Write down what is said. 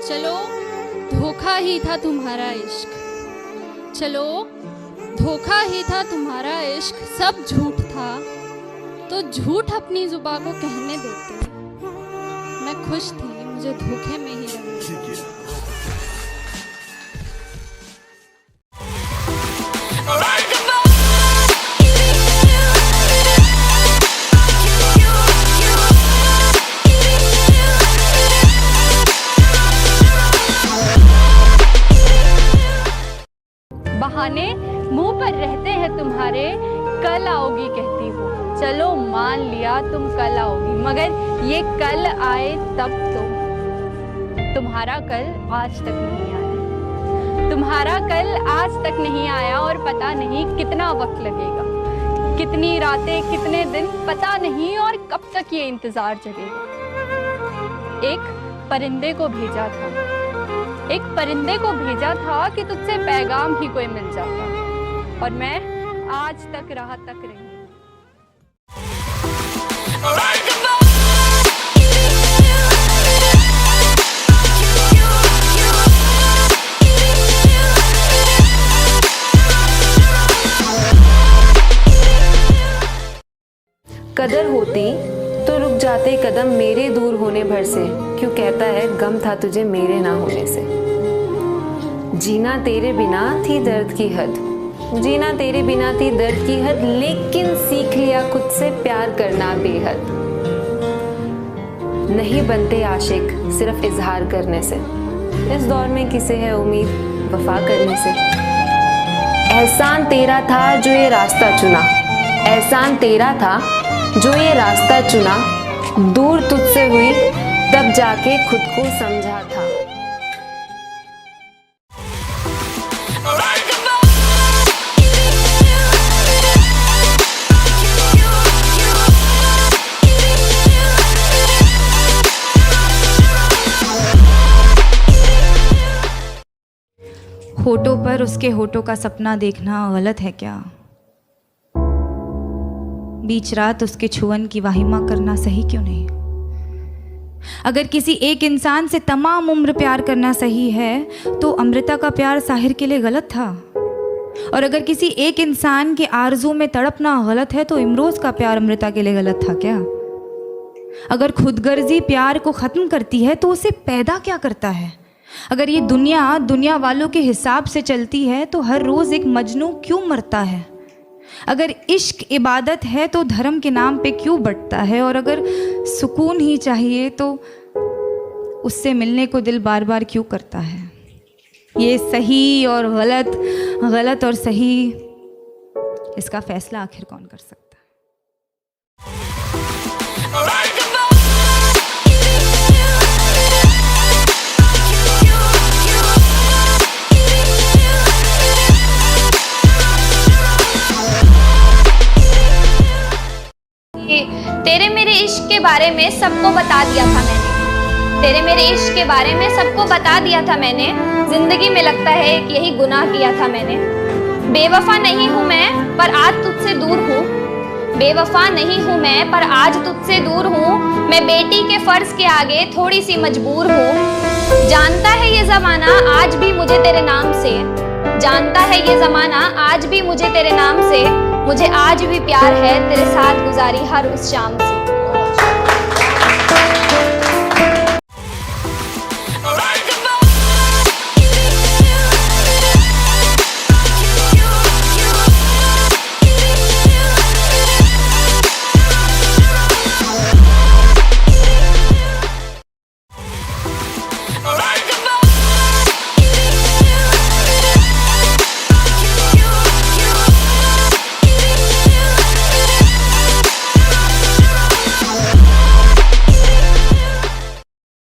चलो धोखा ही था तुम्हारा इश्क, चलो धोखा ही था तुम्हारा इश्क, सब झूठ था तो झूठ अपनी जुबां को कहने देते। मैं खुश थी, मुझे धोखे में ही रहना। बहाने मुंह पर रहते हैं तुम्हारे, कल आओगी कहती हो। चलो मान लिया तुम कल आओगी, मगर ये कल आए तब तो तुम्हारा कल आज तक नहीं आया। तुम्हारा कल आज तक नहीं आया और पता नहीं कितना वक्त लगेगा, कितनी रातें कितने दिन पता नहीं, और कब तक ये इंतजार जगेगा। एक परिंदे को भेजा था, एक परिंदे को भेजा था कि तुझसे पैगाम ही कोई मिल जाता, और मैं आज तक राह तक रही। कदर होती तो रुक जाते कदम मेरे दूर होने भर से, क्यों कहता है गम था तुझे मेरे ना होने से। जीना तेरे बिना थी दर्द की हद, जीना तेरे बिना थी दर्द की हद, लेकिन सीख लिया खुद से प्यार करना बेहद। नहीं बनते आशिक सिर्फ इजहार करने से, इस दौर में किसे है उम्मीद वफा करने से। एहसान तेरा था जो ये रास्ता चुना, एहसान तेरा था जो ये रास्ता चुना, दूर तुझसे हुई तब जाके खुद को समझा था। होठों पर उसके होठों का सपना देखना गलत है क्या? बीच रात उसके छुअन की वाहिमा करना सही क्यों नहीं? अगर किसी एक इंसान से तमाम उम्र प्यार करना सही है तो अमृता का प्यार साहिर के लिए गलत था, और अगर किसी एक इंसान के आरज़ू में तड़पना गलत है तो इमरोज़ का प्यार अमृता के लिए गलत था क्या? अगर खुदगर्जी प्यार को ख़त्म करती है तो उसे पैदा क्या करता है? अगर ये दुनिया वालों के हिसाब से चलती है तो हर रोज़ एक मजनू क्यों मरता है? अगर इश्क इबादत है तो धर्म के नाम पे क्यों बंटता है? और अगर सुकून ही चाहिए तो उससे मिलने को दिल बार बार क्यों करता है? ये सही और गलत, गलत और सही, इसका फैसला आखिर कौन कर सकता है? तेरे मेरे इश्क के बारे में सबको बता दिया था मैंने, तेरे मेरे इश्क के बारे में सबको बता दिया था मैंने। जिंदगी में लगता है कि यही गुनाह किया था मैंने। बेवफा नहीं हूँ मैं पर आज तुझसे दूर हूँ, बेवफा नहीं हूँ मैं पर आज तुझसे दूर हूँ। मैं बेटी के फर्ज के आगे थोड़ी सी मजबूर हूँ। जानता है ये ज़माना आज भी मुझे तेरे नाम से, जानता है ये ज़माना आज भी मुझे तेरे नाम से। मुझे आज भी प्यार है तेरे साथ गुजारी हर उस शाम से।